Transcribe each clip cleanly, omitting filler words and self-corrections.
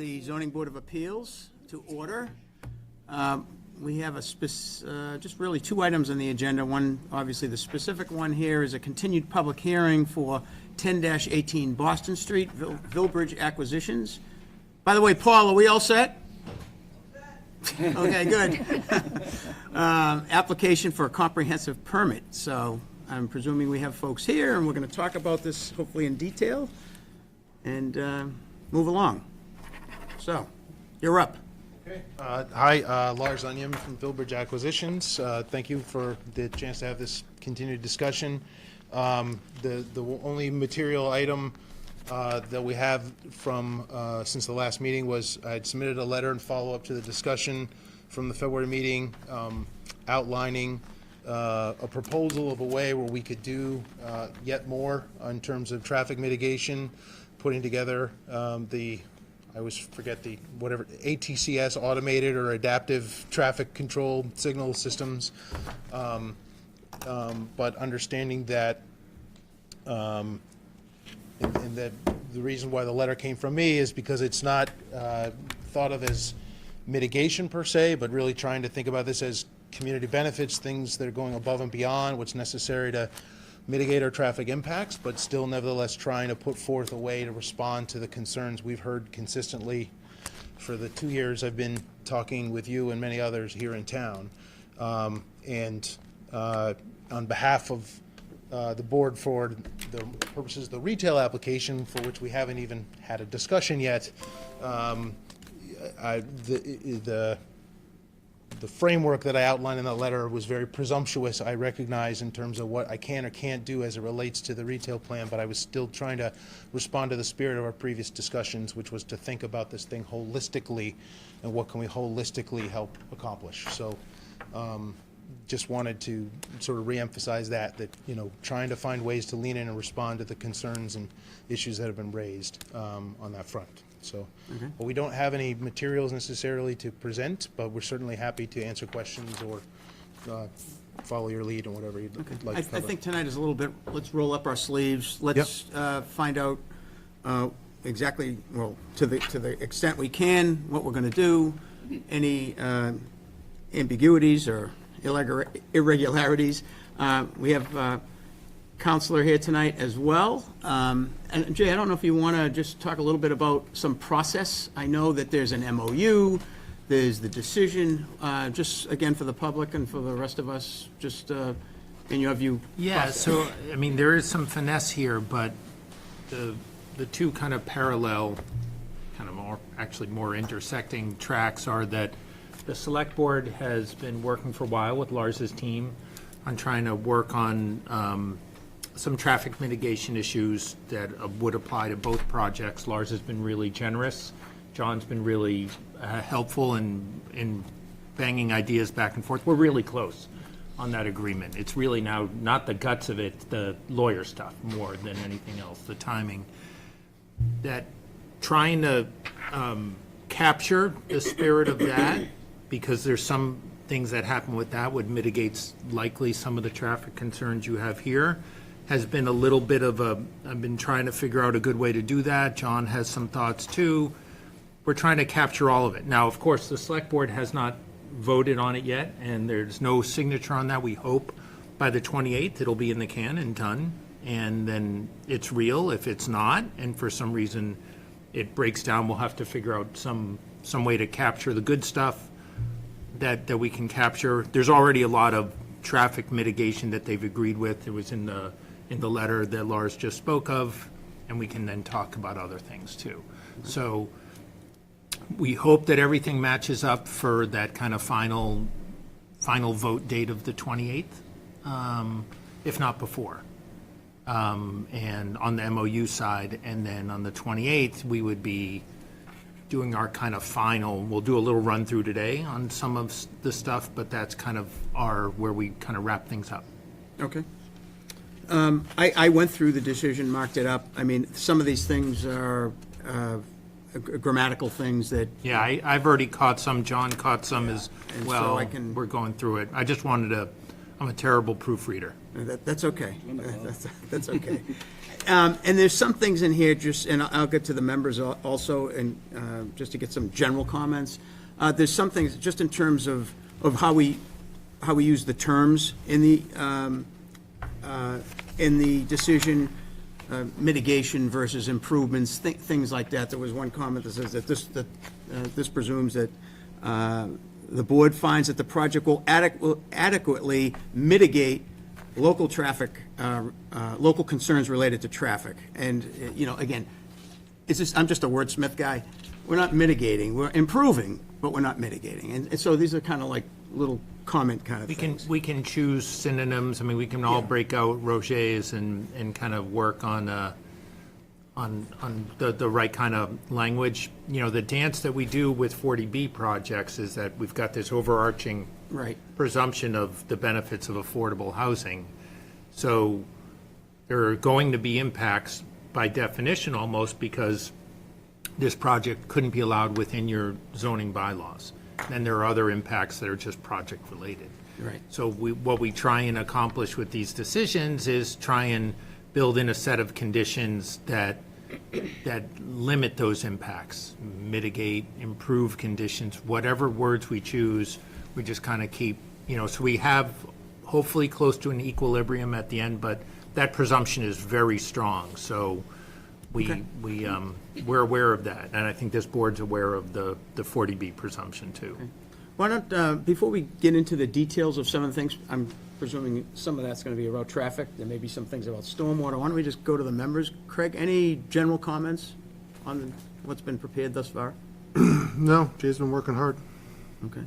the Zoning Board of Appeals to order. We have just really two items on the agenda. One, obviously, the specific one here is a continued public hearing for 10-18 Boston Street, Villbridge Acquisitions. By the way, Paul, are we all set? Okay, good. Application for a comprehensive permit. So I'm presuming we have folks here, and we're going to talk about this hopefully in detail and move along. So, you're up. Okay. Hi, Lars Onion from Villbridge Acquisitions. Thank you for the chance to have this continued discussion. The only material item that we have from since the last meeting was I'd submitted a letter and follow-up to the discussion from the February meeting outlining a proposal of a way where we could do yet more in terms of traffic mitigation, putting together I always forget whatever ATCS, automated or adaptive traffic control signal systems, but understanding that and that the reason why the letter came from me is because it's not thought of as mitigation per se, but really trying to think about this as community benefits, things that are going above and beyond what's necessary to mitigate our traffic impacts, but still nevertheless trying to put forth a way to respond to the concerns we've heard consistently for the 2 years I've been talking with you and many others here in town. On behalf of the board, for the purposes of the retail application, for which we haven't even had a discussion yet, the framework that I outlined in that letter was very presumptuous, I recognize, in terms of what I can or can't do as it relates to the retail plan, but I was still trying to respond to the spirit of our previous discussions, which was to think about this thing holistically and what can we holistically help accomplish. So just wanted to sort of reemphasize that trying to find ways to lean in and respond to the concerns and issues that have been raised on that front. So, But we don't have any materials necessarily to present, but we're certainly happy to answer questions or follow your lead on whatever you'd like to cover. I think tonight is a little bit, let's roll up our sleeves. Let's find out exactly, well, to the extent we can, what we're going to do, any ambiguities or irregularities. We have counselor here tonight as well. And Jay, I don't know if you want to just talk a little bit about some process. I know that there's an MOU, there's the decision, just again for the public and for the rest of us, just in your view. Yeah, process. so, I mean, there is some finesse here, but the two kind of parallel, kind of more intersecting tracks are that the select board has been working for a while with Lars's team on trying to work on some traffic mitigation issues that would apply to both projects. Lars has been really generous. John's been really helpful in banging ideas back and forth. We're really close on that agreement. It's really now not the guts of it, the lawyer stuff more than anything else, the timing. That trying to capture the spirit of that, because there's some things that happen with that would mitigate likely some of the traffic concerns you have here, has been a little bit of I've been trying to figure out a good way to do that. John has some thoughts too. We're trying to capture all of it. Now, of course, the select board has not voted on it yet, and there's no signature on that. We hope by the 28th it'll be in the can and done, and then it's real. If it's not, and for some reason it breaks down, we'll have to figure out some way to capture the good stuff that we can capture. There's already a lot of traffic mitigation that they've agreed with. It was in the letter that Lars just spoke of, and we can then talk about other things too. So we hope that everything matches up for that kind of final vote date of the 28th, if not before. And on the MOU side, and then on the 28th, we would be doing our kind of final, we'll do a little run through today on some of the stuff, but that's kind of where we kind of wrap things up. Okay. I went through the decision, marked it up. I mean, some of these things are grammatical things that. Yeah, I've already caught some. John caught some as well. So we're going through it. I just wanted I'm a terrible proofreader. That's okay. That's okay. And there's some things in here, and I'll get to the members also, and just to get some general comments. There's some things, just in terms of how we use the terms in the decision, mitigation versus improvements, things like that. There was one comment that says that this presumes that the board finds that the project will adequately mitigate local traffic, local concerns related to traffic. And, again, I'm just a wordsmith guy. We're not mitigating, we're improving, but we're not mitigating. And so these are kind of like little comment kind of things. We can choose synonyms. I mean, we can all break out Roget's and kind of work on the right kind of language. The dance that we do with 40B projects is that we've got this overarching presumption of the benefits of affordable housing. So there are going to be impacts by definition almost, because this project couldn't be allowed within your zoning bylaws. And there are other impacts that are just project related. Right. So what we try and accomplish with these decisions is try and build in a set of conditions that limit those impacts, mitigate, improve conditions, whatever words we choose, we just kind of keep, so we have hopefully close to an equilibrium at the end, but that presumption is very strong. So we're aware of that, and I think this board's aware of the 40B presumption too. Okay. Why don't, before we get into the details of some of the things, I'm presuming some of that's going to be about traffic, there may be some things about stormwater. Why don't we just go to the members? Craig, any general comments on what's been prepared thus far? No, Jay's been working hard. Okay.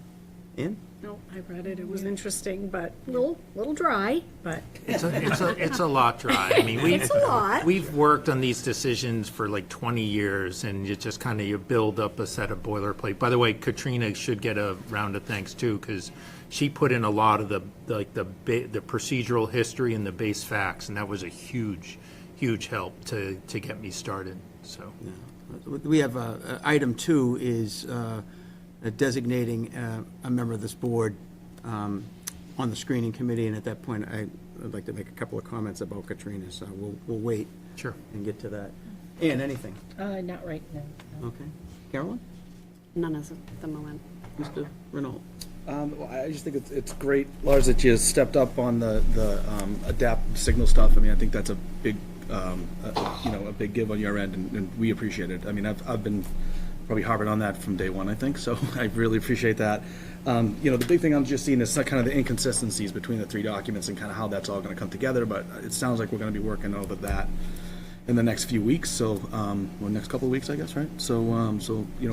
Ann? No, I read it. It was interesting, but little dry, but It's a lot dry. I mean, it's a lot. We've worked on these decisions for like 20 years, and you just kind of, you build up a set of boilerplate. By the way, Katrina should get a round of thanks too, because she put in a lot of the procedural history and the base facts, and that was a huge help to get me started, so. Yeah. We have, item 2 is designating a member of this board on the screening committee, and at that point, I'd like to make a couple of comments about Katrina, so we'll wait. Sure. And get to that. Ann, anything? Not right now. no. Okay. Carolyn? None at the moment. Mr. Renault? Well, I just think it's great, Lars, that you stepped up on the adapt signal stuff. I mean, I think that's a big, a big give on your end, and we appreciate it. I mean, I've been probably harping on that from day one, I think, so I really appreciate that. The big thing I'm just seeing is kind of the inconsistencies between the 3 documents and kind of how that's all going to come together, but it sounds like we're going to be working over that in the next few weeks, so, next couple of weeks, I guess, right? So,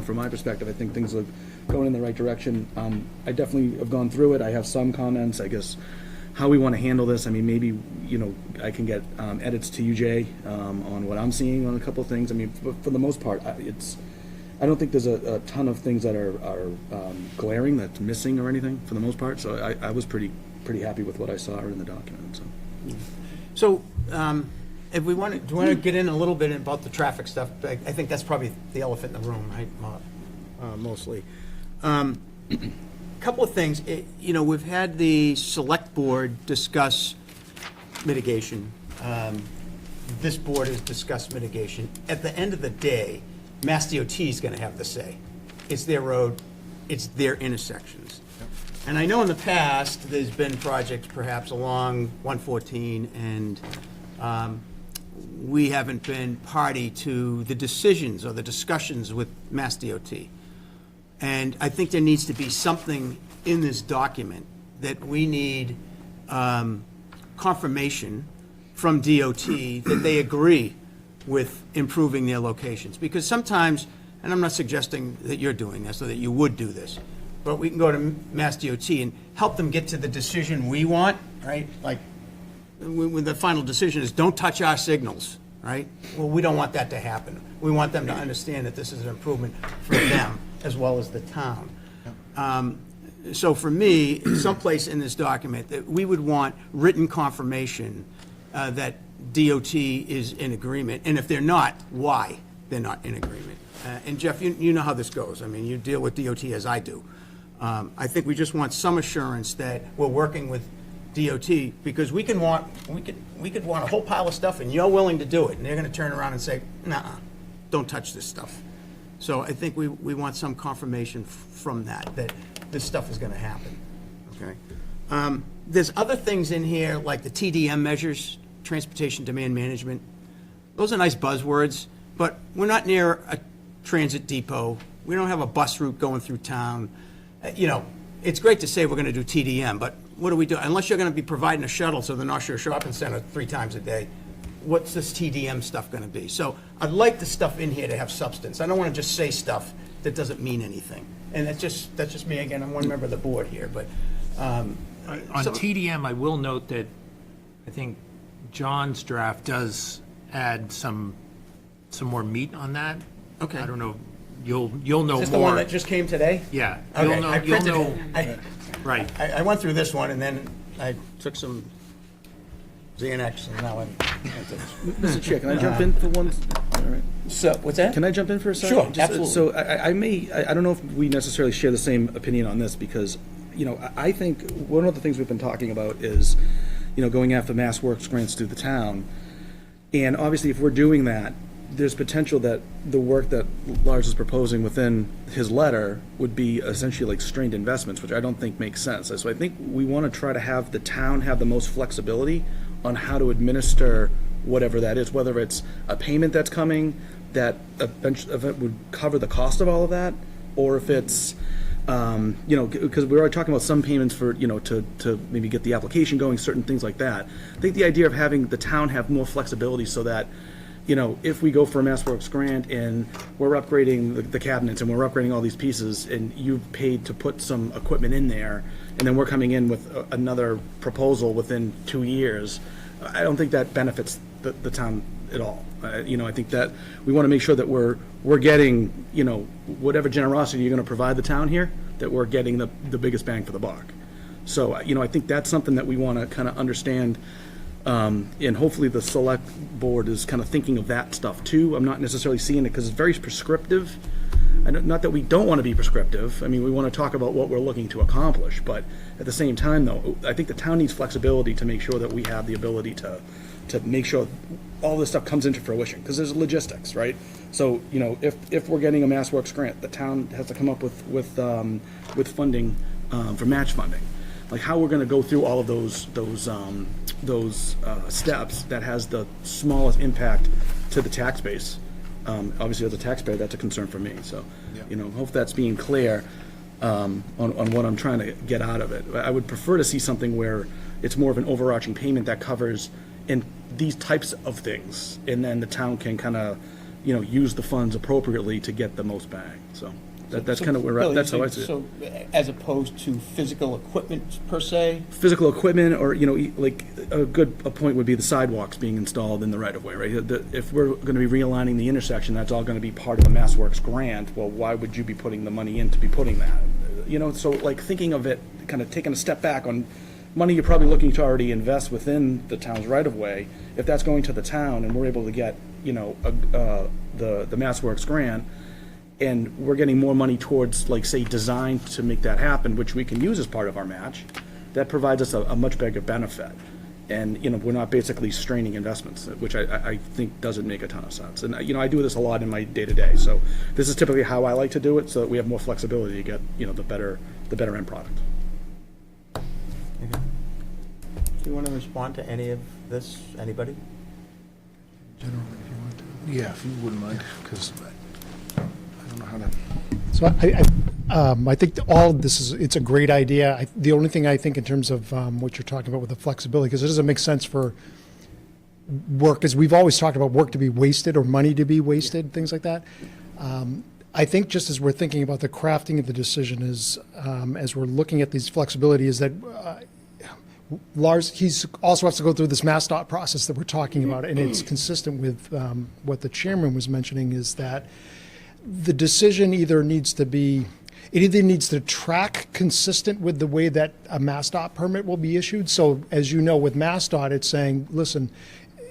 from my perspective, I think things are going in the right direction. I definitely have gone through it. I have some comments, I guess, how we want to handle this. I mean, maybe, I can get edits to you, Jay, on what I'm seeing on a couple of things. I mean, for the most part, I don't think there's a ton of things that are glaring, that's missing or anything, for the most part, so I was pretty happy with what I saw in the document, so. So, if we want to, do you want to get in a little bit about the traffic stuff? I think that's probably the elephant in the room, right, mostly. Couple of things, we've had the select board discuss mitigation. This board has discussed mitigation. At the end of the day, Mass DOT is going to have the say. It's their road, it's their intersections. And I know in the past, there's been projects perhaps along 114, and we haven't been party to the decisions or the discussions with Mass DOT. And I think there needs to be something in this document that we need confirmation from DOT that they agree with improving their locations. Because sometimes, and I'm not suggesting that you're doing this or that you would do this, but we can go to Mass DOT and help them get to the decision we want, right? Like, when the final decision is, don't touch our signals, right? Well, we don't want that to happen. We want them to understand that this is an improvement for them as well as the town. So for me, someplace in this document, that we would want written confirmation that DOT is in agreement, and if they're not, why they're not in agreement. And Jeff, you know how this goes. I mean, you deal with DOT as I do. I think we just want some assurance that we're working with DOT, because we could want a whole pile of stuff, and you're willing to do it, and they're gonna turn around and say, nah, don't touch this stuff. So I think we want some confirmation from that this stuff is gonna happen, okay? There's other things in here, like the TDM measures, Transportation Demand Management. Those are nice buzzwords, but we're not near a transit depot. We don't have a bus route going through town. You know, it's great to say we're gonna do TDM, but what do we do? Unless you're gonna be providing a shuttle to the North Shore Shopping Center 3 times a day, what's this TDM stuff gonna be? So I'd like the stuff in here to have substance. I don't wanna just say stuff that doesn't mean anything. And that's just me, again, I'm one member of the board here, but, On TDM, I will note that I think John's draft does add some more meat on that. Okay. I don't know, you'll know is this the one more. that just came today? Yeah. Okay, You'll know, I printed you'll it. know, right. I went through this one, and then I took some Xanax, and now I'm. Mr. Chair, can I jump in for one? All right. So, what's that? Can I jump in for a second? Sure, Just, absolutely. So I don't know if we necessarily share the same opinion on this, because, you know, I think one of the things we've been talking about is, you know, going after Mass Works grants through the town. And obviously, if we're doing that, there's potential that the work that Lars is proposing within his letter would be essentially like strained investments, which I don't think makes sense. So I think we want to try to have the town have the most flexibility on how to administer whatever that is, whether it's a payment that's coming that eventually would cover the cost of all of that, or if it's, you know, because we're already talking about some payments for, you know, to maybe get the application going, certain things like that. I think the idea of having the town have more flexibility so that, you know, if we go for a MassWorks grant and we're upgrading the cabinets and we're upgrading all these pieces and you've paid to put some equipment in there, and then we're coming in with another proposal within 2 years, I don't think that benefits the town at all. You know, I think that we want to make sure that we're getting, you know, whatever generosity you're going to provide the town here, that we're getting the biggest bang for the buck. So, you know, I think that's something that we want to kind of understand. And hopefully the select board is kind of thinking of that stuff too. I'm not necessarily seeing it because it's very prescriptive. And not that we don't want to be prescriptive. I mean, we want to talk about what we're looking to accomplish. But at the same time, though, I think the town needs flexibility to make sure that we have the ability to make sure all this stuff comes into fruition, because there's logistics, right? So, you know, if we're getting a MassWorks grant, the town has to come up with funding for match funding. Like how we're going to go through all of those steps that has the smallest impact to the tax base. Obviously, as a taxpayer, that's a concern for me. So, you know, hope that's being clear on what I'm trying to get out of it. I would prefer to see something where it's more of an overarching payment that covers in these types of things, and then the town can kind of, you know, use the funds appropriately to get the most bang. So that's kind of where Billy, that's how I see it. So, as opposed to physical equipment per se? Physical equipment, or, you know, like a point would be the sidewalks being installed in the right of way, right? If we're going to be realigning the intersection, that's all going to be part of the MassWorks grant. Well, why would you be putting the money in to be putting that? You know, so like thinking of it, kind of taking a step back on money you're probably looking to already invest within the town's right of way. If that's going to the town and we're able to get, you know, the MassWorks grant, and we're getting more money towards, like, say, design to make that happen, which we can use as part of our match, that provides us a much bigger benefit. And, you know, we're not basically straining investments, which I think doesn't make a ton of sense. And, you know, I do this a lot in my day-to-day, so this is typically how I like to do it, so that we have more flexibility to get, you know, the better end product. Do you want to respond to any of this, anybody? Yeah, if you wouldn't mind, because I don't know how to. So I think that all of this it's a great idea. The only thing I think in terms of what you're talking about with the flexibility, because it doesn't make sense for work, because we've always talked about work to be wasted or money to be wasted, things like that. I think just as we're thinking about the crafting of the decision is, as we're looking at these flexibility, is that Lars, he's also has to go through this MassDOT process that we're talking about, and it's consistent with what the chairman was mentioning, is that the decision either needs to track consistent with the way that a MassDOT permit will be issued. So as you know, with MassDOT, it's saying, listen,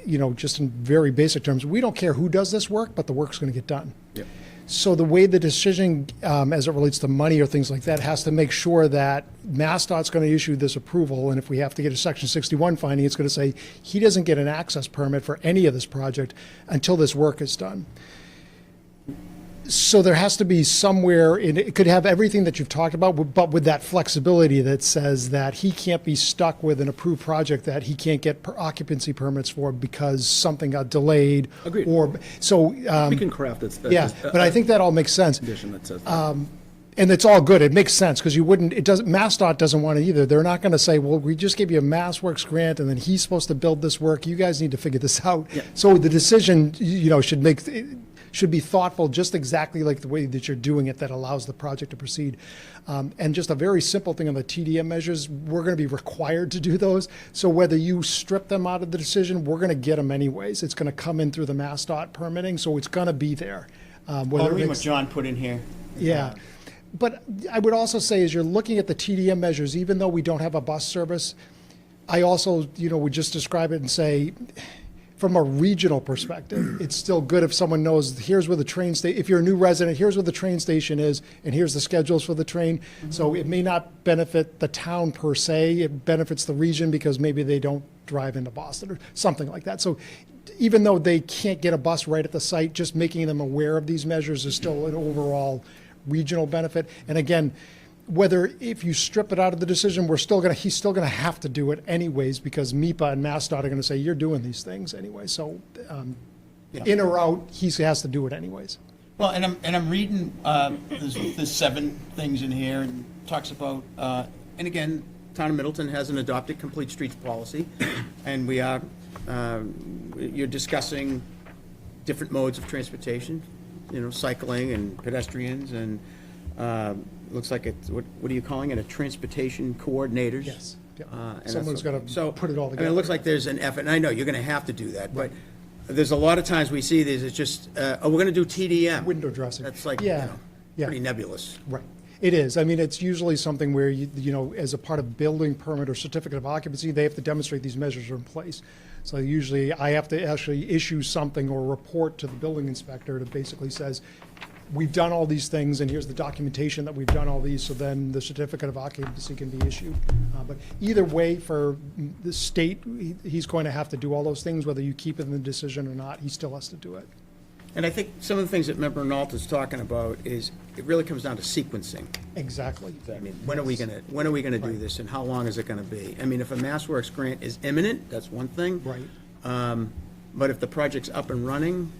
you know, just in very basic terms, we don't care who does this work, but the work's going to get done. Yep. So the way the decision, as it relates to money or things like that, has to make sure that MassDOT's going to issue this approval, and if we have to get a Section 61 finding, it's going to say he doesn't get an access permit for any of this project until this work is done. So there has to be somewhere, it could have everything that you've talked about, but with that flexibility that says that he can't be stuck with an approved project that he can't get occupancy permits for because something got delayed. Agreed. Or, so, We can craft it. yeah, but I think that all makes sense. Condition that says that. And it's all good. It makes sense because you wouldn't, it doesn't, MassDOT doesn't want it either. They're not going to say, well, we just gave you a MassWorks grant and then he's supposed to build this work. You guys need to figure this out. Yeah. So the decision, should be thoughtful, just exactly like the way that you're doing it that allows the project to proceed. And just a very simple thing on the TDM measures, we're going to be required to do those. So whether you strip them out of the decision, we're going to get them anyways. It's going to come in through the MassDOT permitting, so it's going to be there. Whether I'll it read what makes- John put in here. yeah. But I would also say, as you're looking at the TDM measures, even though we don't have a bus service, I also, would just describe it and say, from a regional perspective, it's still good if someone knows, here's where the train station, if you're a new resident, here's where the train station is, and here's the schedules for the train. So it may not benefit the town per se, it benefits the region because maybe they don't drive into Boston or something like that. So even though they can't get a bus right at the site, just making them aware of these measures is still an overall regional benefit. And again, whether if you strip it out of the decision, he's still gonna have to do it anyways because MIPA and MassDOT are gonna say, you're doing these things anyway. So in or out, he has to do it anyways. Well, and I'm reading, there's 7 things in here and talks about, and again, Town of Middleton has an adopted complete streets policy, and we are, you're discussing different modes of transportation, cycling and pedestrians, and looks like it's, what are you calling it, a transportation coordinators? Yes. Yeah. And that's Someone's okay. gotta So, put it all I mean, together. it looks like there's an effort, and I know you're gonna have to do that, but there's a lot of times we see these, it's just, we're gonna do TDM. Window dressing. That's like, Yeah. Yeah. pretty nebulous. Right. It is. I mean, it's usually something where, as a part of building permit or certificate of occupancy, they have to demonstrate these measures are in place. So usually I have to actually issue something or report to the building inspector that basically says, we've done all these things and here's the documentation that we've done all these, so then the certificate of occupancy can be issued. But either way, for the state, he's going to have to do all those things, whether you keep it in the decision or not, he still has to do it. And I think some of the things that Member Nault is talking about is, it really comes down to sequencing. Exactly. I mean, when are we gonna do this, and how long is it gonna be? I mean, if a MassWorks grant is imminent, that's one thing. Right. But if the project's up and running,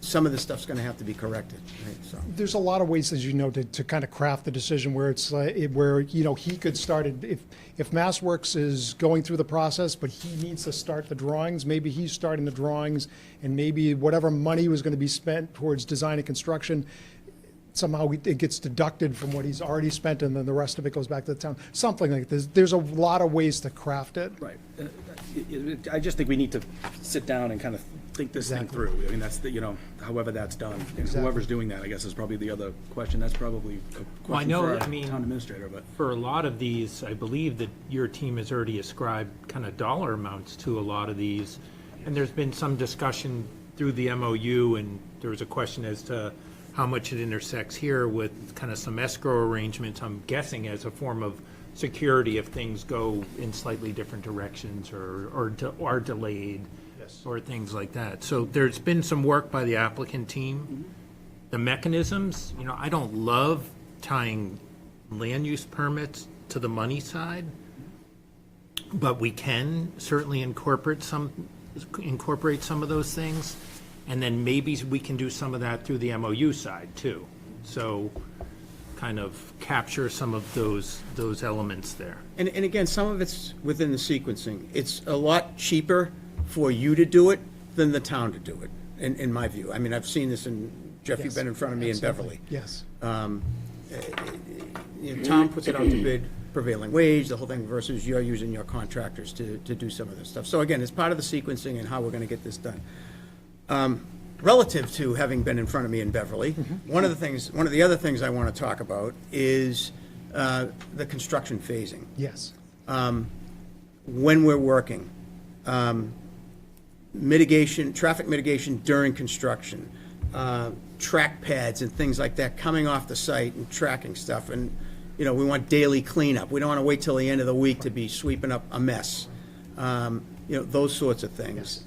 some of this stuff's gonna have to be corrected, right, so. There's a lot of ways, as you know, to kind of craft the decision where it's where, he could start it, if MassWorks is going through the process, but he needs to start the drawings, maybe he's starting the drawings, and maybe whatever money was going to be spent towards design and construction, somehow it gets deducted from what he's already spent, and then the rest of it goes back to the town. Something like this. There's a lot of ways to craft it. Right. I just think we need to sit down and kind of think this thing Exactly. through. I mean, that's, however that's done. And Exactly. whoever's doing that, I guess, is probably the other question. That's probably a Well, I question know, for our I mean, town administrator, but. For a lot of these, I believe that your team has already ascribed kind of dollar amounts to a lot of these. And there's been some discussion through the MOU, and there was a question as to how much it intersects here with kind of some escrow arrangements, I'm guessing as a form of security if things go in slightly different directions or are delayed. Yes. Or things like that. So there's been some work by the applicant team. The mechanisms, I don't love tying land use permits to the money side, but we can certainly incorporate some of those things. And then maybe we can do some of that through the MOU side too. So kind of capture some of those elements there. And again, some of it's within the sequencing. It's a lot cheaper for you to do it than the town to do it, in my view. I mean, I've seen this Jeff, you've Yes, been in front of me in Beverly. Yes. Town puts it out to bid prevailing wage, the whole thing, versus you're using your contractors to do some of this stuff. So again, it's part of the sequencing and how we're gonna get this done. Relative to having been in front of me in Beverly, one of the other things I wanna talk about is the construction phasing. Yes. When we're working, traffic mitigation during construction, track pads and things like that coming off the site and tracking stuff. And, you know, we want daily cleanup. We don't want to wait till the end of the week to be sweeping up a mess. You know, those sorts of things.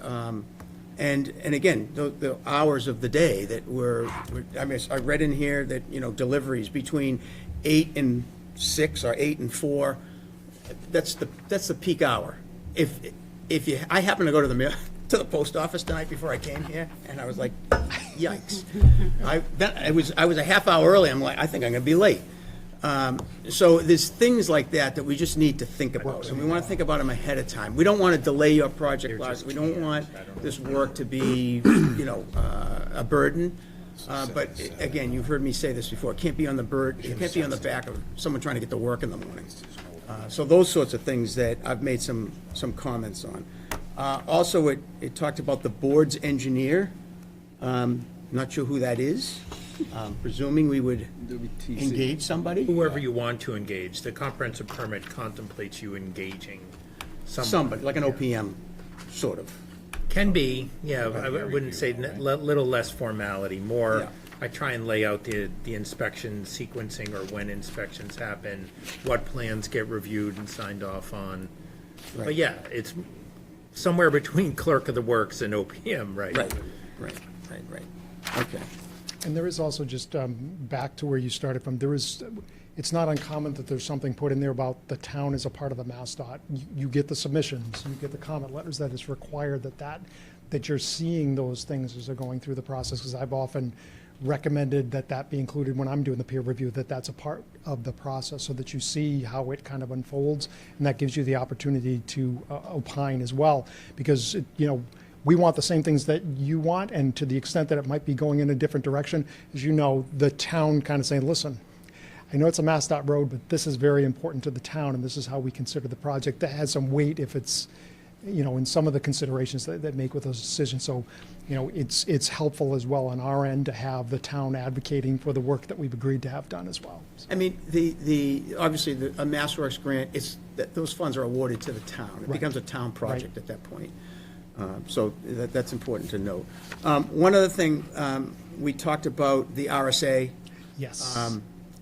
And again, the hours of the day that I mean, I read in here that, you know, deliveries between 8 and 6 or 8 and 4, that's the peak hour. I happened to go to the post office tonight before I came here, and I was like, yikes. I was a half hour early. I'm like, I think I'm going to be late. So there's things like that we just need to think about, and we want to think about them ahead of time. We don't want to delay your project, Lars. We don't want this work to be, you know, a burden. But again, you've heard me say this before. It can't be on the back of someone trying to get to work in the morning. So those sorts of things that I've made some comments on. Also, it talked about the board's engineer. Not sure who that is. Presuming we would engage somebody? Whoever you want to engage. The comprehensive permit contemplates you engaging someone. Somebody, like an OPM, sort of. Can be, yeah, I wouldn't say, little less formality, more, Yeah. I try and lay out the inspection sequencing or when inspections happen, what plans get reviewed and signed off on. But Right. yeah, it's somewhere between clerk of the works and OPM, right? Right. Okay. And there is also just, back to where you started from, it's not uncommon that there's something put in there about the town as a part of the MassDOT. You get the submissions, you get the comment letters, that it's required that you're seeing those things as they're going through the process, because I've often recommended that be included when I'm doing the peer review, that's a part of the process, so that you see how it kind of unfolds, and that gives you the opportunity to opine as well, because, you know, we want the same things that you want, and to the extent that it might be going in a different direction, as you know, the town kind of saying, listen, I know it's a MassDOT road, but this is very important to the town, and this is how we consider the project. That has some weight if it's, you know, in some of the considerations that make with those decisions. So, you know, it's helpful as well on our end to have the town advocating for the work that we've agreed to have done as well. I mean, obviously, a MassWorks grant, those funds are awarded to the town. It becomes a town project at that point. So that's important to note. One other thing, we talked about the RSA. Yes.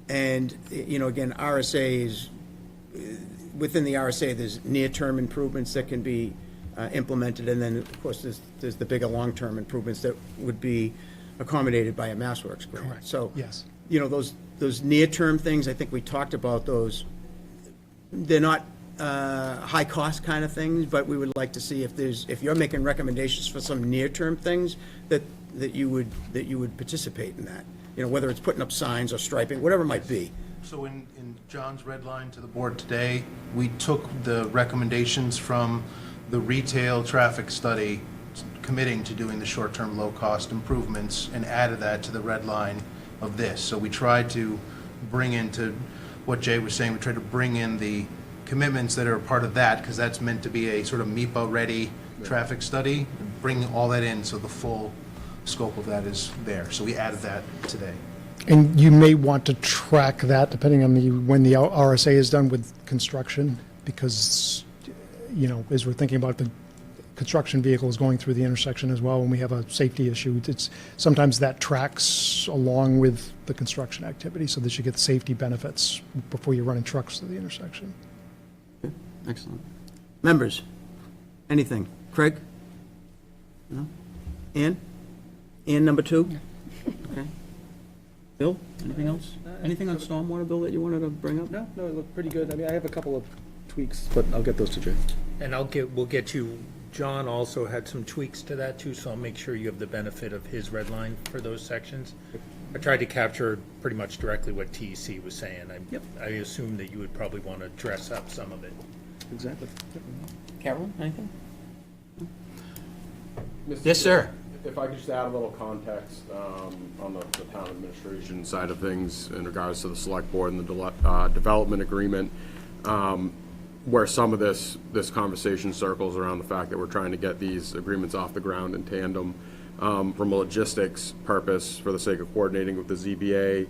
And, you know, again, RSA is, within the RSA, there's near-term improvements that can be implemented, and then, of course, there's the bigger long-term improvements that would be accommodated by a MassWorks grant. Correct. So, Yes. you know, those near-term things, I think we talked about those. They're not high-cost kind of things, but we would like to see if you're making recommendations for some near-term things, that you would participate in that. You know, whether it's putting up signs or striping, whatever it might be. So in John's red line to the board today, we took the recommendations from the retail traffic study committing to doing the short-term low-cost improvements and added that to the red line of this. So we tried to bring into what Jay was saying, we tried to bring in the commitments that are a part of that, because that's meant to be a sort of MIPA-ready traffic study, bring all that in so the full scope of that is there. So we added that today. And you may want to track that depending on when the RSA is done with construction, because, you know, as we're thinking about the construction vehicles going through the intersection as well, when we have a safety issue, sometimes that tracks along with the construction activity, so that you get the safety benefits before you're running trucks through the intersection. Excellent. Members, anything? Craig? No? Ann? Ann, number 2? Okay. Bill, anything else? Anything on stormwater, Bill, that you wanted to bring up? No, it looked pretty good. I mean, I have a couple of tweaks, but I'll get those to Jay. And we'll get you, John also had some tweaks to that too, so I'll make sure you have the benefit of his red line for those sections. I tried to capture pretty much directly what TEC was saying. I assume that you would probably want to dress up some of it. Exactly. Carolyn, anything? Mr. Yes, sir. If I could just add a little context on the town administration side of things in regards to the select board and the development agreement, where some of this conversation circles around the fact that we're trying to get these agreements off the ground in tandem from a logistics purpose for the sake of coordinating with the ZBA.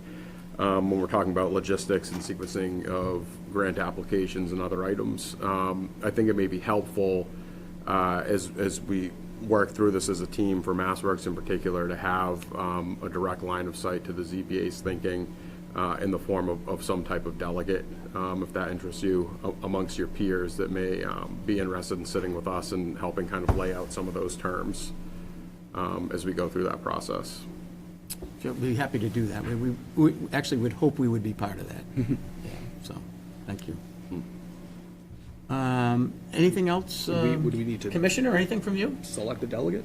When we're talking about logistics and sequencing of grant applications and other items, I think it may be helpful as we work through this as a team for MassWorks in particular to have a direct line of sight to the ZBA's thinking in the form of some type of delegate, if that interests you, amongst your peers that may be interested in sitting with us and helping kind of lay out some of those terms as we go through that process. Sure, we'd be happy to do that. We actually would hope we would be part of that. Yeah, so, thank you. Anything else? Would we need to Commissioner, anything from you? select a delegate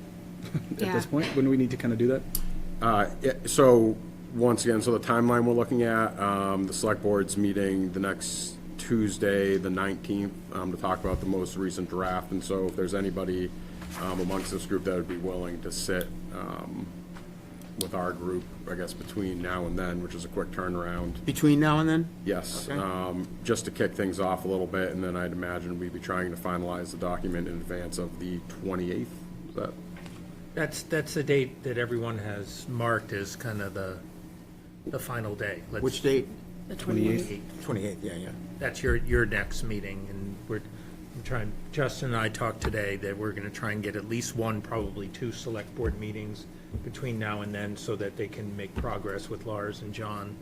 at Yeah. this point? Wouldn't we need to kind of do that? Yeah, so, once again, so the timeline we're looking at, the select board's meeting the next Tuesday, the 19th, to talk about the most recent draft, and so if there's anybody amongst this group that would be willing to sit with our group, I guess, between now and then, which is a quick turnaround. Between now and then? Yes, Okay. just to kick things off a little bit, and then I'd imagine we'd be trying to finalize the document in advance of the 28th. Is that? That's the date that everyone has marked as kind of the final day. Which date? The 28th. 28th, yeah. That's your next meeting, and we're trying, Justin and I talked today that we're gonna try and get at least one, probably two select board meetings between now and then, so that they can make progress with Lars and John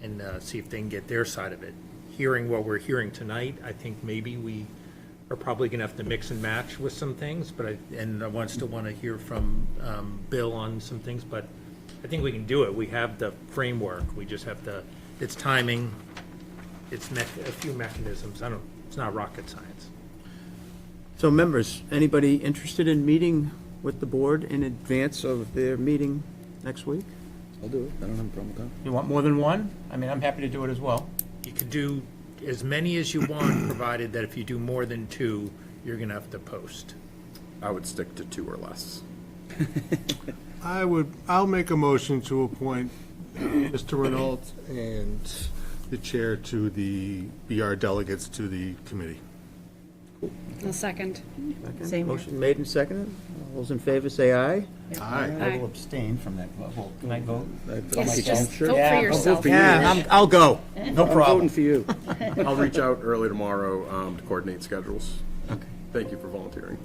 and see if they can get their side of it. Hearing what we're hearing tonight, I think maybe we are probably gonna have to mix and match with some things, but I still wanna hear from Bill on some things, but I think we can do it. We have the framework, we just have to, it's timing, it's a few mechanisms, it's not rocket science. So members, anybody interested in meeting with the board in advance of their meeting next week? I'll do it. I don't have a problem with that. You want more than one? I mean, I'm happy to do it as well. You could do as many as you want, provided that if you do more than two, you're gonna have to post. I would stick to 2 or less. I'll make a motion to appoint Mr. Renault and the chair to be our delegates to the committee. A second. Same. Motion made and seconded. All those in favor say aye. Aye. I will abstain from that vote. Can I vote? Yes, just Sure. vote Yeah, for I'll vote yourself. for you. Yeah, I'll go. No I'm voting problem. for you. I'll reach out early tomorrow to coordinate schedules. Okay. Thank you for volunteering.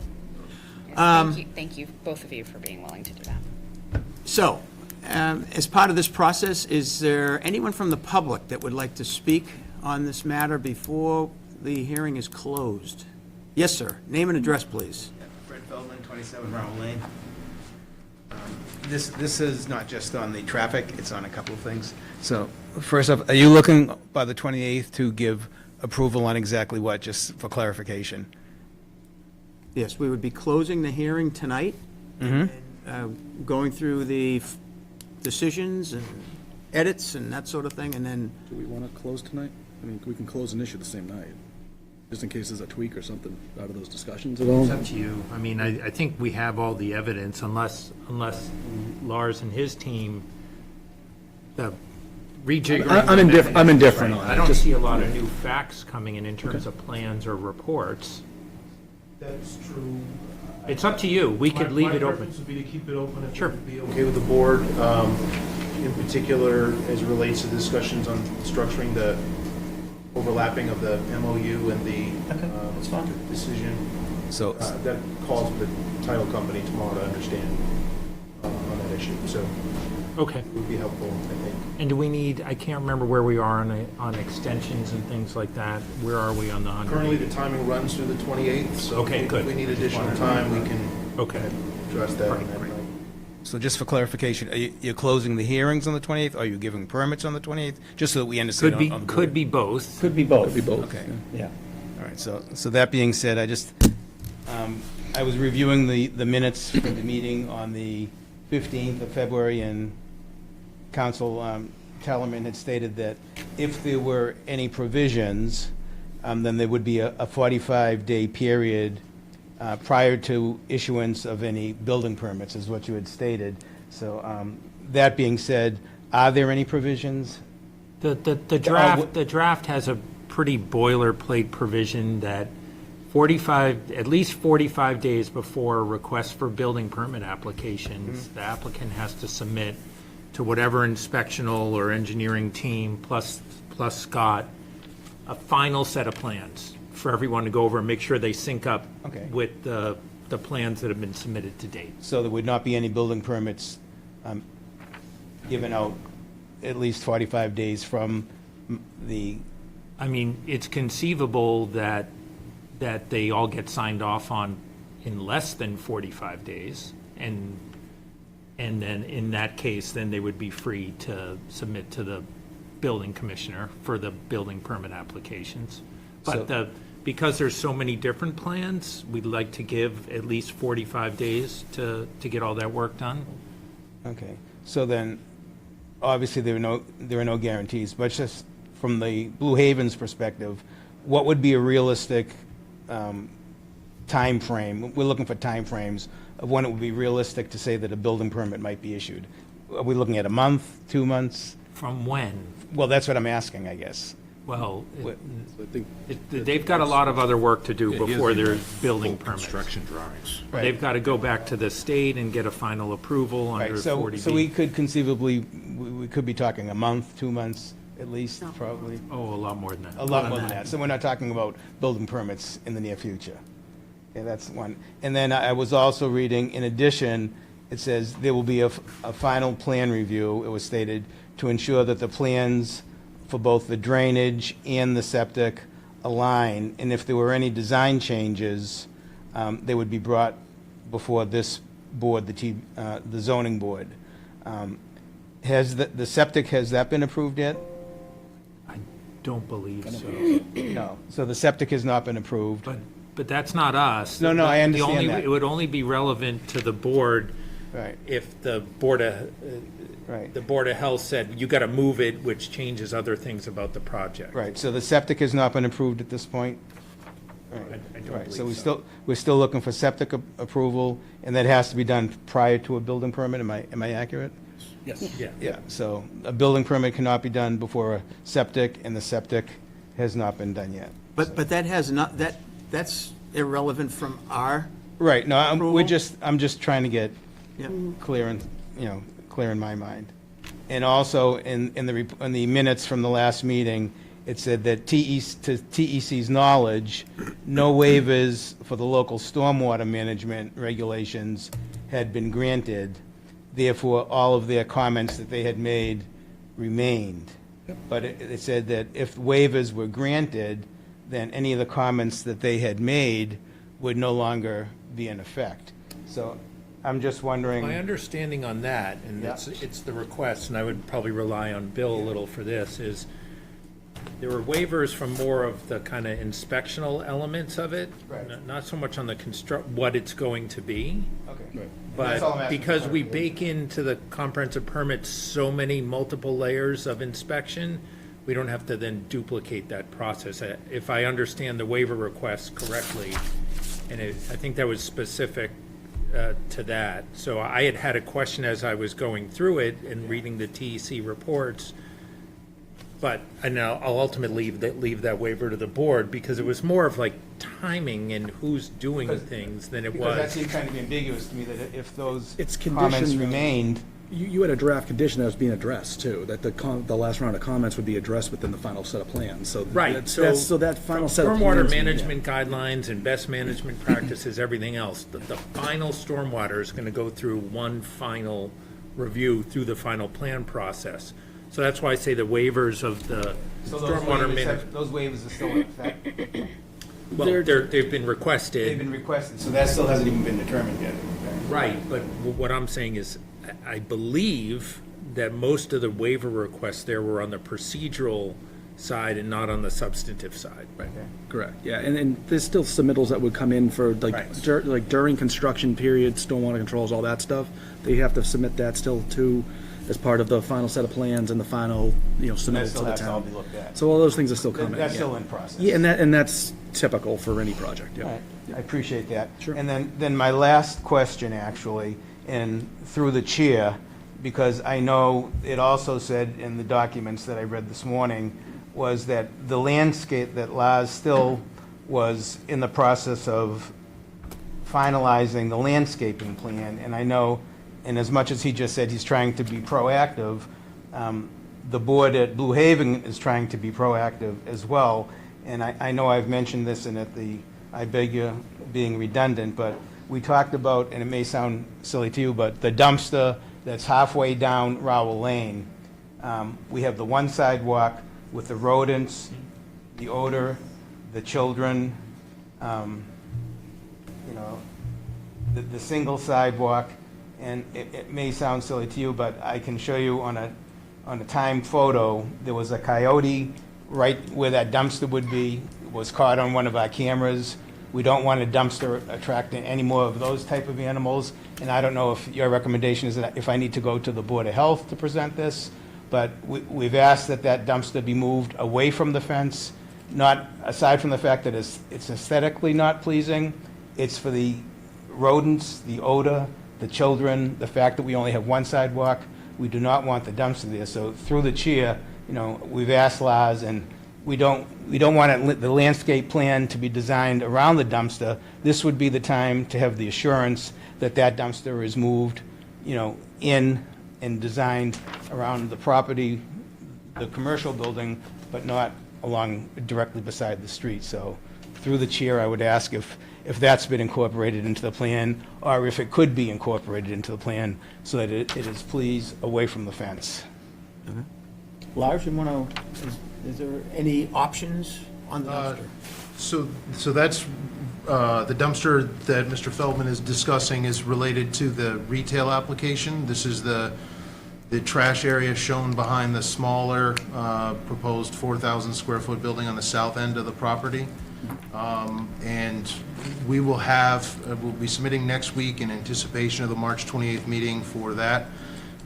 Yes, thank you, both of you, for being willing to do that. So, as part of this process, is there anyone from the public that would like to speak on this matter before the hearing is closed? Yes, sir. Name and address, please. Fred Feldman, 27 Ronald Lane. This is not just on the traffic, it's on a couple of things. So, first off, are you looking by the 28th to give approval on exactly what, just for clarification? Yes, we would be closing the hearing tonight, and going through the decisions and edits and that sort of thing, and then, Do we want to close tonight? I mean, we can close and issue the same night, just in case there's a tweak or something out of those discussions at all. It's up to you. I mean, I think we have all the evidence, unless Lars and his team, the rejiggering. I'm indifferent on it. I don't Just- see a lot of new facts coming in terms of plans or reports. That's true. It's up to you. We could leave it My open. preference would be to keep it open if it Sure. would be okay with the board, in particular as it relates to discussions on structuring the overlapping of the MOU and the decision. So, That calls for the title company tomorrow to understand on that issue, so Okay. it would be helpful, I think. And do we need, I can't remember where we are on extensions and things like that. Where are we on the 100? Currently, the timing runs through the 28th, so Okay, good. if we need additional time, we can Okay. address that on Right, that right. night. so just for clarification, you're closing the hearings on the 28th? Are you giving permits on the 28th? Just so that we understand on the board. Could be both. could be both. Could be both. Okay. Yeah. All right, so that being said, I was reviewing the minutes for the meeting on the 15th of February, and Council Tellerman had stated that if there were any provisions, then there would be a 45-day period prior to issuance of any building permits, is what you had stated. So that being said, are there any provisions? The draft has a pretty boilerplate provision that at least 45 days before a request for building permit applications, the applicant has to submit to whatever inspectional or engineering team, plus Scott, a final set of plans for everyone to go over and make sure they sync up Okay. with the the plans that have been submitted to date. So there would not be any building permits given out at least 45 days from the, I mean, it's conceivable that they all get signed off on in less than 45 days, and then in that case, then they would be free to submit to the building commissioner for the building permit applications. But because there's so many different plans, we'd like to give at least 45 days to get all that work done. okay. So then, obviously, there are no guarantees, but just from the Blue Haven's perspective, what would be a realistic time frame? We're looking for time frames of when it would be realistic to say that a building permit might be issued. Are we looking at a month, 2 months? From when? Well, that's what I'm asking, I guess. Well, What- they've got a lot of other work to do before there's building permits. Construction drawings. They've got to go back to the state and get a final approval under Right, so 40B. we could conceivably, we could be talking a month, 2 months at least, probably. Oh, a lot more than that. A lot more than that. So we're not talking about building permits in the near future. Yeah, that's one. And then I was also reading, in addition, it says there will be a final plan review, it was stated, to ensure that the plans for both the drainage and the septic align, and if there were any design changes, they would be brought before this board, the zoning board. Has the septic, has that been approved yet? I don't believe so. No. So the septic has not been approved. But that's not us. No, no, I The understand only- that. It would only be relevant to the board Right, if the Board of, right. the Board of Health said, you got to move it, which changes other things about the project. Right, so the septic has not been approved at this point? Right, I don't right. So believe so. we're still looking for septic approval, and that has to be done prior to a building permit, am I accurate? Yes. Yeah. Yeah, so a building permit cannot be done before a septic, and the septic has not been done yet. But that has not, that's irrelevant from our, Right, no, Approval? I'm just trying to get yeah. clear in my mind. And also, in the minutes from the last meeting, it said that to TEC's knowledge, no waivers for the local stormwater management regulations had been granted. Therefore, all of their comments that they had made remained. But it said that if waivers were granted, then any of the comments that they had made would no longer be in effect. So I'm just wondering. My understanding on that, and Yeah. it's the request, and I would probably rely on Bill a little for this, is there were waivers from more of the kind of inspectional elements of it. Right. Not so much on the what it's going to be. Okay. But because we bake into the comprehensive permit so many multiple layers of inspection, we don't have to then duplicate that process. If I understand the waiver request correctly, and I think that was specific to that. So I had a question as I was going through it and reading the TEC reports, but I'll ultimately leave that waiver to the board, because it was more of like timing and who's doing things than it Because that was. seemed kind of ambiguous to me, that if those It's comments conditioned- remained, You had a draft condition that was being addressed too, that the last round of comments would be addressed within the final set of plans, so. Right, So that final set of plans. Stormwater yeah. management guidelines and best management practices, everything else, the final stormwater is gonna go through one final review through the final plan process. So that's why I say the waivers of the so stormwater management, those waivers are still in effect. well, they've been requested. They've been requested, so that still hasn't even been determined yet. Right, but what I'm saying is, I believe that most of the waiver requests there were on the procedural side and not on the substantive side. Right. Correct, yeah, and there's still submittals that would come in for like, Right. like during construction period, stormwater controls, all that stuff. They have to submit that still too, as part of the final set of plans and the final, That submittal to still the has to all town. be looked at. So all those things are still coming. That's yeah. still in process. Yeah, and that's typical for any project, All yeah. right, I appreciate that. Sure. And then my last question, actually, and through the chair, because I know it also said in the documents that I read this morning, was that the landscape, that Lars still was in the process of finalizing the landscaping plan, and I know, and as much as he just said he's trying to be proactive, the board at Blue Haven is trying to be proactive as well. And I know I've mentioned this, and I beg you being redundant, but we talked about, and it may sound silly to you, but the dumpster that's halfway down Rowell Lane. We have the one sidewalk with the rodents, the odor, the children, you know, the single sidewalk, and it may sound silly to you, but I can show you on a timed photo, there was a coyote right where that dumpster would be, was caught on one of our cameras. We don't want a dumpster attracting any more of those type of animals, and I don't know if your recommendation is that if I need to go to the Board of Health to present this, but we've asked that that dumpster be moved away from the fence, not, aside from the fact that it's aesthetically not pleasing, it's for the rodents, the odor, the children, the fact that we only have one sidewalk. We do not want the dumpster there. So through the chair, you know, we've asked Lars, and we don't want the landscape plan to be designed around the dumpster. This would be the time to have the assurance that that dumpster is moved, you know, in and designed around the property, the commercial building, but not along directly beside the street. So through the chair, I would ask if that's been incorporated into the plan, or if it could be incorporated into the plan so that it is please away from the fence. Lars, you want to, is there any options on the dumpster? So that's, the dumpster that Mr. Feldman is discussing is related to the retail application. This is the trash area shown behind the smaller proposed 4,000 square foot building on the south end of the property. And we will we'll be submitting next week in anticipation of the March 28th meeting for that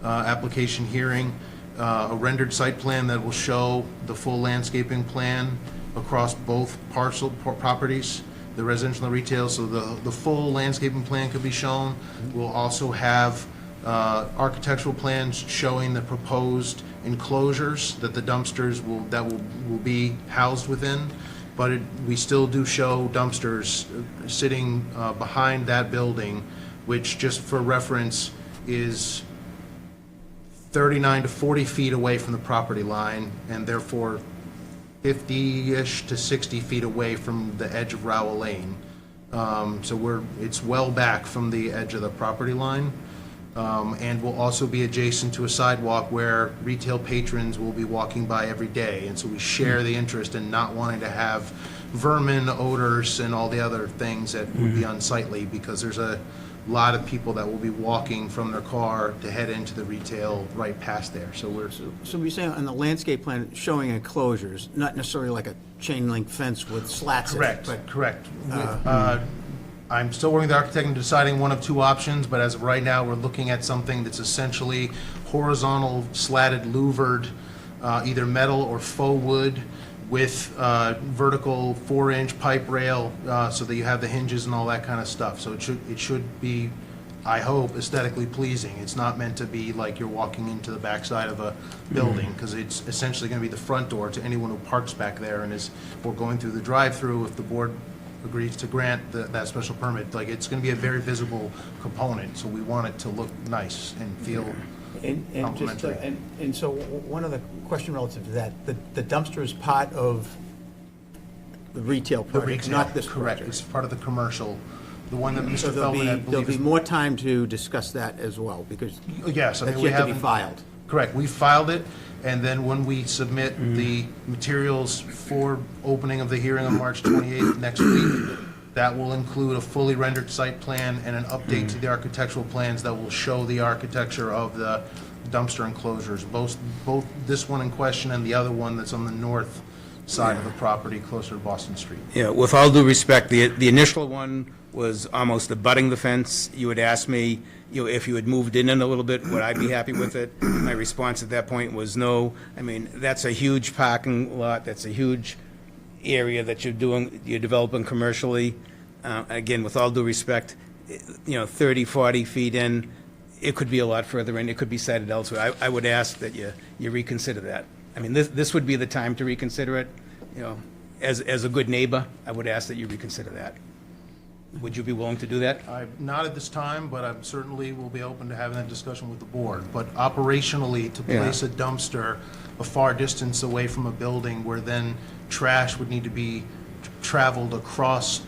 application hearing, a rendered site plan that will show the full landscaping plan across both properties, the residential and the retail, so the full landscaping plan could be shown. We'll also have architectural plans showing the proposed enclosures that the dumpsters will be housed within. But we still do show dumpsters sitting behind that building, which, just for reference, is 39 to 40 feet away from the property line, and therefore 50-ish to 60 feet away from the edge of Rowell Lane. So it's well back from the edge of the property line, and will also be adjacent to a sidewalk where retail patrons will be walking by every day. And so we share the interest in not wanting to have vermin, odors, and all the other things that would be unsightly, because there's a lot of people that will be walking from their car to head into the retail right past there. So So we're saying on the landscape plan, showing enclosures, not necessarily like a chain link fence with slats in it, but Correct. I'm still working with the architect and deciding one of two options, but as of right now, we're looking at something that's essentially horizontal slatted louvered, either metal or faux wood, with vertical 4-inch pipe rail, so that you have the hinges and all that kind of stuff. So it should be, I hope, aesthetically pleasing. It's not meant to be like you're walking into the backside of a building, because it's essentially going to be the front door to anyone who parks back there and or going through the drive-through if the board agrees to grant that special permit. Like, it's going to be a very visible component, so we want it to look nice and feel complimentary. And so one other question relative to that, the dumpster is part of the retail The project, retail, not this correct. project. It's part of the commercial, the one that So Mr. Feldman, I there'll believe, be is. more time to discuss that as well, because Yes, I mean, that's we yet to be haven't. filed. Correct, we filed it, and then when we submit the materials for opening of the hearing on March 28th next week, that will include a fully rendered site plan and an update to the architectural plans that will show the architecture of the dumpster enclosures, both this one in question and the other one that's on the north side of the property, closer to Boston Street. Yeah, with all due respect, the initial one was almost abutting the fence. You had asked me, you know, if you had moved in a little bit, would I be happy with it? My response at that point was no. I mean, that's a huge parking lot, that's a huge area that you're developing commercially. Again, with all due respect, you know, 30, 40 feet in, it could be a lot further in, it could be sited elsewhere. I would ask that you reconsider that. I mean, this would be the time to reconsider it. You know, as a good neighbor, I would ask that you reconsider that. Would you be willing to do that? Not at this time, but I certainly will be open to having that discussion with the board. But operationally, to Yeah. place a dumpster a far distance away from a building where then trash would need to be traveled across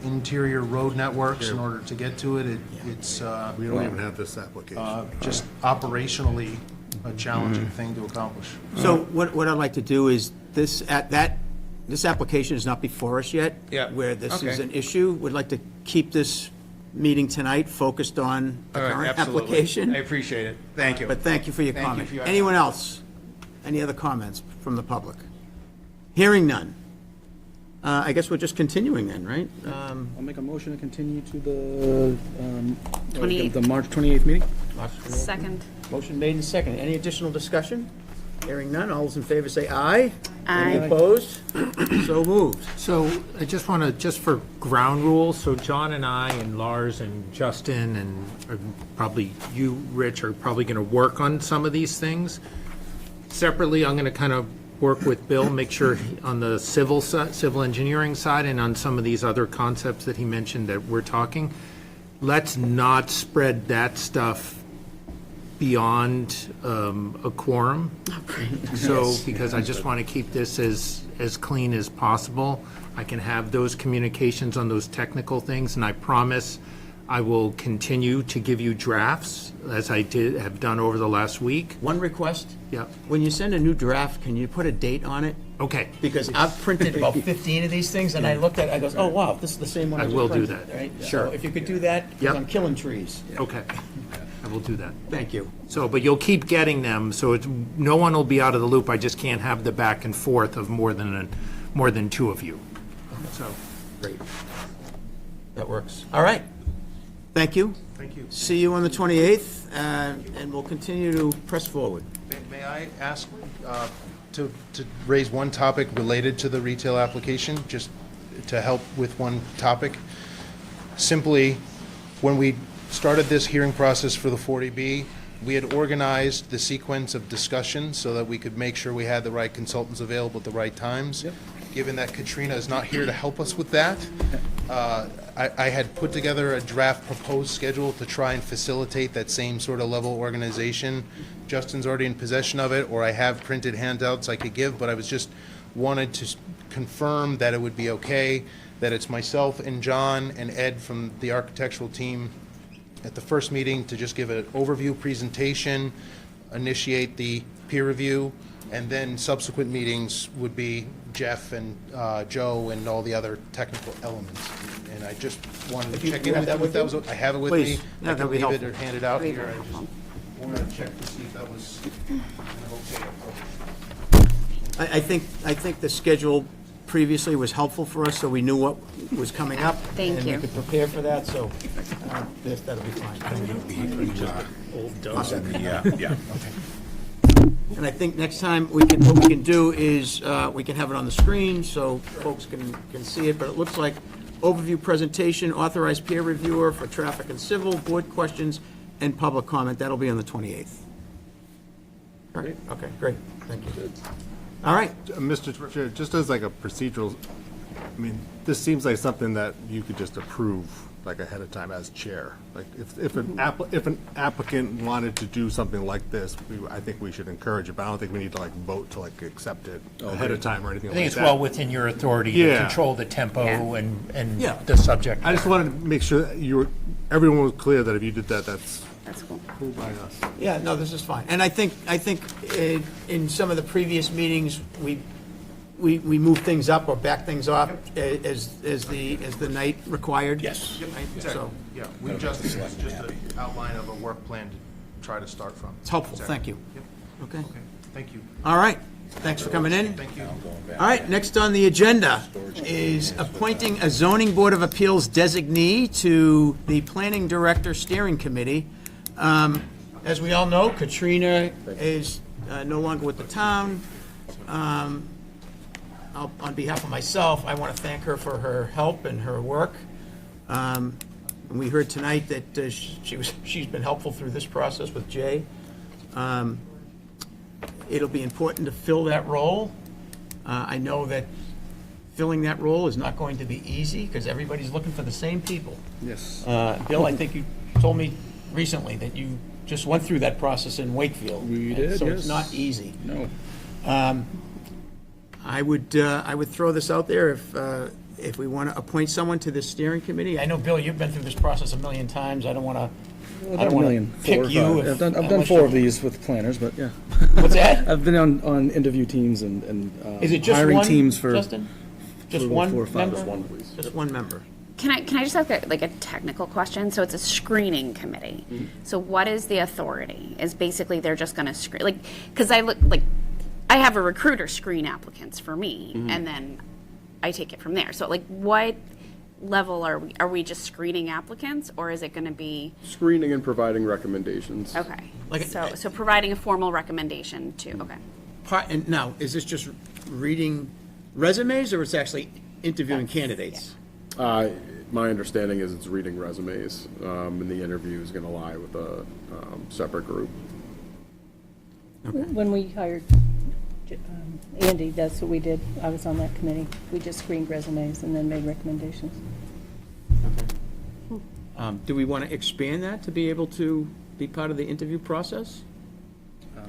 interior road networks in order to get to it. It's We don't even have this application. just operationally a challenging thing to accomplish. So what I'd like to do is this application is not before us yet. Yeah. Where this is Okay. an issue. Would like to keep this meeting tonight focused on the All right, current absolutely. application. I appreciate it. Thank you. But thank you for your Thank you comment. for your- Anyone else? Any other comments from the public? Hearing none. I guess we're just continuing then, right? I'll make a motion to continue to the, 28th. the March 28th meeting. Second. Motion made and seconded. Any additional discussion? Hearing none. All those in favor say aye. Aye. Any opposed? So moved. So I just want to, just for ground rules, so John and I and Lars and Justin and probably you, Rich, are probably going to work on some of these things. Separately, I'm going to kind of work with Bill, make sure on the civil engineering side and on some of these other concepts that he mentioned that we're talking. Let's not spread that stuff beyond a quorum. So, because I just want to keep this as clean as possible. I can have those communications on those technical things, and I promise I will continue to give you drafts, as I have done over the last week. One request. Yeah, When you send a new draft, can you put a date on it? okay. Because I've printed about 15 of these things, and I looked at it, I goes, oh, wow, this is the same one I I just will do printed, that. right? Sure. So if you could do that, because Yep. I'm killing trees. Okay, I will do that. Thank you. So, but you'll keep getting them, so it's, no one will be out of the loop. I just can't have the back and forth of more than two of you. So, Great. That works. All right. Thank you. Thank you. See you on the 28th, and we'll continue to press forward. May I ask to raise one topic related to the retail application, just to help with one topic? Simply, when we started this hearing process for the 40B, we had organized the sequence of discussion so that we could make sure we had the right consultants available at the right times. Given that Katrina is not here to help us with that, I had put together a draft proposed schedule to try and facilitate that same sort of level organization. Justin's already in possession of it, or I have printed handouts I could give, but I was just wanted to confirm that it would be okay, that it's myself and John and Ed from the architectural team at the first meeting to just give an overview presentation, initiate the peer review, and then subsequent meetings would be Jeff and Joe and all the other technical elements. And I just wanted If to you check have in with that you with if that you? was, I have it with me. Please. Yeah, I that'd can be leave it helpful. or hand it out Very here. I just helpful. wanted to check to see if that was kind of okay. I think the schedule previously was helpful for us, so we knew what was coming up. Thank And you. we could prepare for that, so that'll be fine. And I think next time, what we can do is, we can have it on the screen so folks can see it, but it looks like overview presentation, authorized peer reviewer for traffic and civil, board questions, and public comment. That'll be on the 28th. Great, okay, great, thank you. All right, Mr. Chair, just as like a procedural, I mean, this seems like something that you could just approve like ahead of time as chair. Like if an applicant wanted to do something like this, I think we should encourage it, but I don't think we need to like vote to like accept it ahead of time or anything I like think that. it's well within your authority to Yeah. control the tempo Yeah. and Yeah. the subject. I just wanted to make sure that everyone was clear that if you did that, that's That's cool. cool by us. yeah, no, this is fine. And I think in some of the previous meetings, we moved things up or backed things off as the night required. Yes. Right? So, Yeah, we just, it's just an outline of a work plan to try to start from. it's helpful, Exactly. thank you. Yep. Okay, Okay, thank you. all right, thanks for coming in. Thank you. All right, next on the agenda is appointing a zoning board of appeals designee to the planning director steering committee. As we all know, Katrina is no longer with the town. On behalf of myself, I want to thank her for her help and her work. And we heard tonight that she's been helpful through this process with Jay. It'll be important to fill that role. I know that filling that role is not going to be easy because everybody's looking for the same people. Yes. Bill, I think you told me recently that you just went through that process in Wakefield. We and did, So it's yes. not easy. No. I would throw this out there if we want to appoint someone to this steering committee. I know, Bill, you've been through this process a million times. I don't want to, About a million, pick 4 or you 5. if- I've done unless 4 you- of these with planners, but yeah. what's that? I've been on interview teams and Is it just hiring one, teams for. Justin? Just for one 4 or 5. member? Just one, please. Just one member. Can I just ask a technical question? So it's a screening committee. So what is the authority? Is basically they're just going to screen, like, because I have a recruiter screen applicants for me, and then I take it from there. So like, what level are we? Are we just screening applicants, or is it going to be Screening and providing recommendations. okay? Like- So providing a formal recommendation to okay. And now, is this just reading resumes, or it's actually interviewing candidates? My understanding is it's reading resumes, and the interview is going to lie with a separate group. When we hired Andy, that's what we did. I was on that committee. We just screened resumes and then made recommendations. Do we want to expand that to be able to be part of the interview process?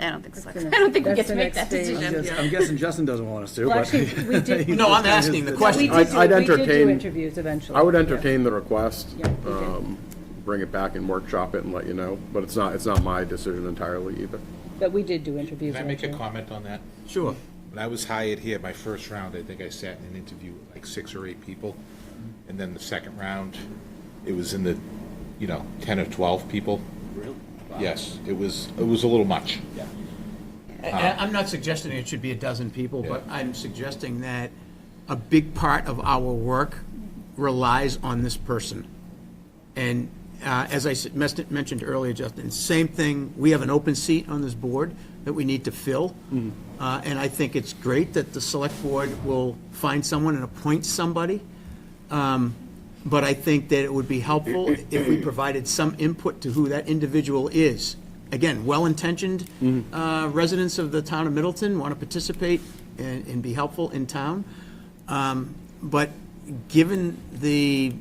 I don't think so. the I don't think we next- get to that's make the that next stage. decision. I'm guessing Justin doesn't want us to, Well, but. actually, we did. No, I'm asking the question. We did do- I'd we did do entertain- interviews eventually. I would yeah. entertain the request, Yeah, we did. bring it back and workshop it and let you know, but it's not my decision entirely either. But we did do interviews. Can I make a eventually. comment on that? Sure. When I was hired here, my first round, I think I sat in an interview with like 6 or 8 people. And then the second round, it was in the, 10 or 12 people. Really? Yes, it was a little much. Yeah. I'm not suggesting it should be a dozen people, but I'm suggesting that a big part of our work relies on this person. And as I mentioned earlier, Justin, same thing, we have an open seat on this board that we need to fill. And I think it's great that the select board will find someone and appoint somebody. But I think that it would be helpful if we provided some input to who that individual is. Again, well-intentioned residents of the town of Middleton want to participate and be helpful in town. But given the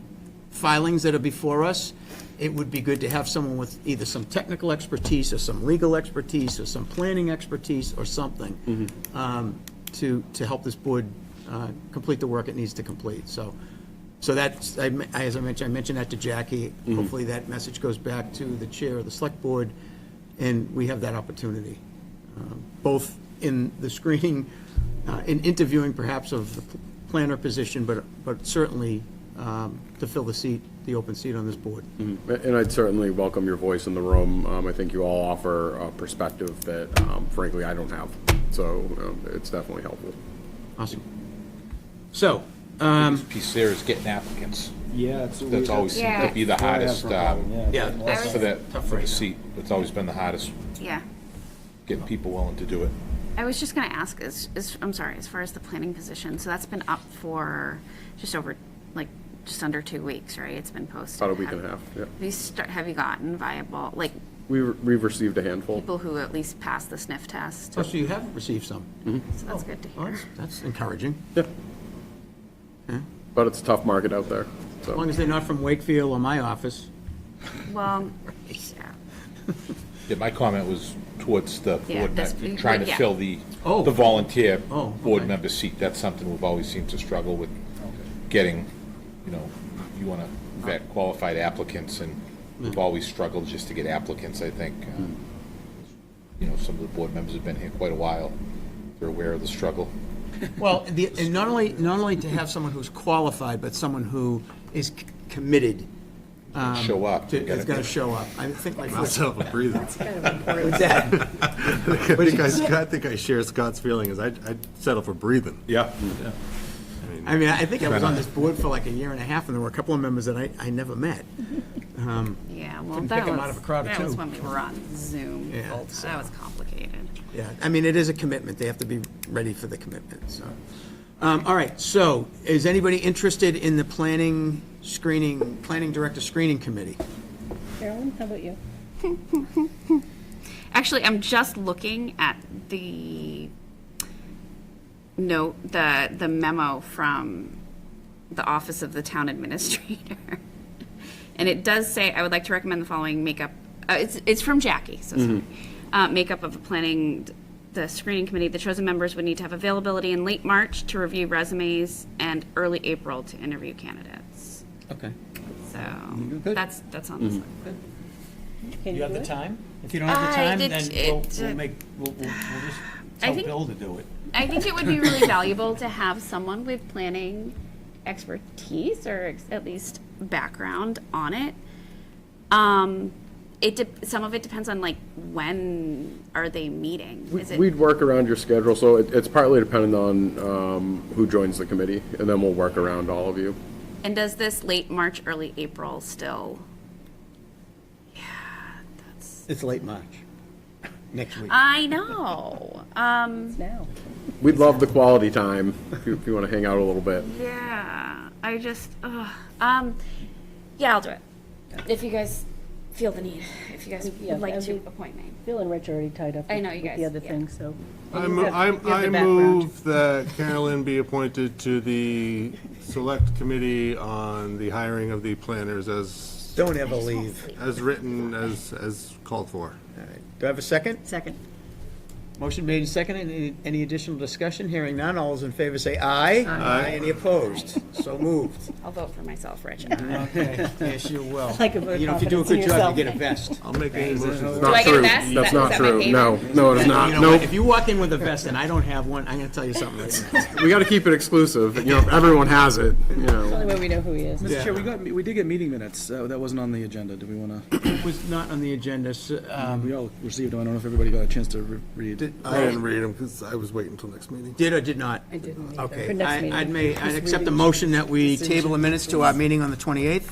filings that are before us, it would be good to have someone with either some technical expertise or some legal expertise or some planning expertise or something to help this board complete the work it needs to complete. So that's, as I mentioned that to Jackie. Hopefully that message goes back to the chair of the select board, and we have that opportunity, both in the screening, in interviewing perhaps of the planner position, but certainly to fill the open seat on this board. And I'd certainly welcome your voice in the room. I think you all offer a perspective that frankly I don't have, so it's definitely helpful. Awesome. So, Piece there is getting applicants. Yeah, That's always seemed to Yeah. be the hardest, yeah, for the seat. It's always been the hardest, Yeah. getting people willing to do it. I was just going to ask, I'm sorry, as far as the planning position, so that's been up for just under 2 weeks, right? It's been posted. About a week and a half, yeah. Have you gotten viable, We've received a handful. people who at least passed the sniff test? so you have received some. So that's good to Well, hear. that's encouraging, Yeah. But it's a tough market out there, as long so. as they're not from Wakefield or my office. Well, yeah. Yeah, my comment was towards the Yeah, board, this- trying to yeah. fill the Oh. volunteer Oh, board okay. member seat. That's something we've always seemed to struggle with, getting, you want to vet qualified applicants, and we've always struggled just to get applicants, I think. Some of the board members have been here quite a while. They're aware of the struggle. Well, and not only to have someone who's qualified, but someone who is committed. Show up. Is going to show up. I think like. I'll settle for breathing. What's that? I think I share Scott's feeling, is I'd settle for breathing. Yeah. I mean, I think I was on this board for like a year and a half, and there were a couple of members that I never met. Yeah, well, Couldn't that pick 'em out of a crowd of was two. when we were on Zoom. Yeah, full- so- That was complicated. Yeah, I mean, it is a commitment. They have to be ready for the commitment, so. All right, so is anybody interested in the planning director screening committee? Carolyn, how about you? Actually, I'm just looking at the note, the memo from the Office of the Town Administrator. And it does say, I would like to recommend the following makeup, it's from Jackie, so sorry. Makeup of the the screening committee, the chosen members would need to have availability in late March to review resumes and early April to interview candidates. Okay. So Good. that's on the slide. Can You have do the it? time? If you don't have the I time, did- then we'll just tell think- Bill to do it. I think it would be really valuable to have someone with planning expertise or at least background on it. Some of it depends on like when are they meeting? Is it? We'd work around your schedule, so it's partly dependent on who joins the committee, and then we'll work around all of you. And does this late March, early April still? It's late March, next week. I know. Now. We'd love the quality time if you want to hang out a little bit. Yeah, I just, yeah, I'll do it. If you guys feel the need, if you guys Yeah, would like to every- appoint me. Bill and Rich are already tied up I with know you with guys, the other yeah. thing, so. I and you have the I background. move that Carolyn be appointed to the Select Committee on the hiring of the planners Don't ever leave. as written, as called for. All right. Do I have a second? Second. Motion made and seconded. Any additional discussion? Hearing none. All those in favor say aye. Aye. Any opposed? So moved. I'll vote for myself, Rich. Okay. Yes, you will. like a vote of You know, if you do a confidence in good job, yourself. you get a vest. I'll make any motions. That's Do I not get a true. vest? That's Is not that my true. payment? No, it is not. You know No, what? If you walk in with a vest and I don't have one, I'm gonna tell you something right now. we got to keep it exclusive. You know, everyone has it. You know. Only way we know who he is. Mr. Chair, we did get meeting minutes. That wasn't on the agenda. Do we want to? It was not on the agenda, so, We all received them. I don't know if everybody got a chance to read. I didn't read them because I was waiting until next meeting. did or did not? I didn't either. Okay. For next meeting. I'd accept the motion that we table the minutes to our meeting on the 28th.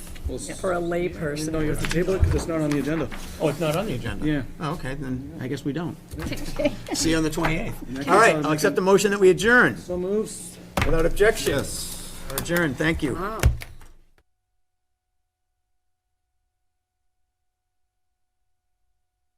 For a layperson. No, you have to table it because it's not on the agenda. Oh, it's not on the agenda? Yeah. Oh, okay, then I guess we don't. See you on the 28th. All right, I'll I'll accept the motion that we adjourn So moves. without objection. Yes. Adjourn, thank you. Wow.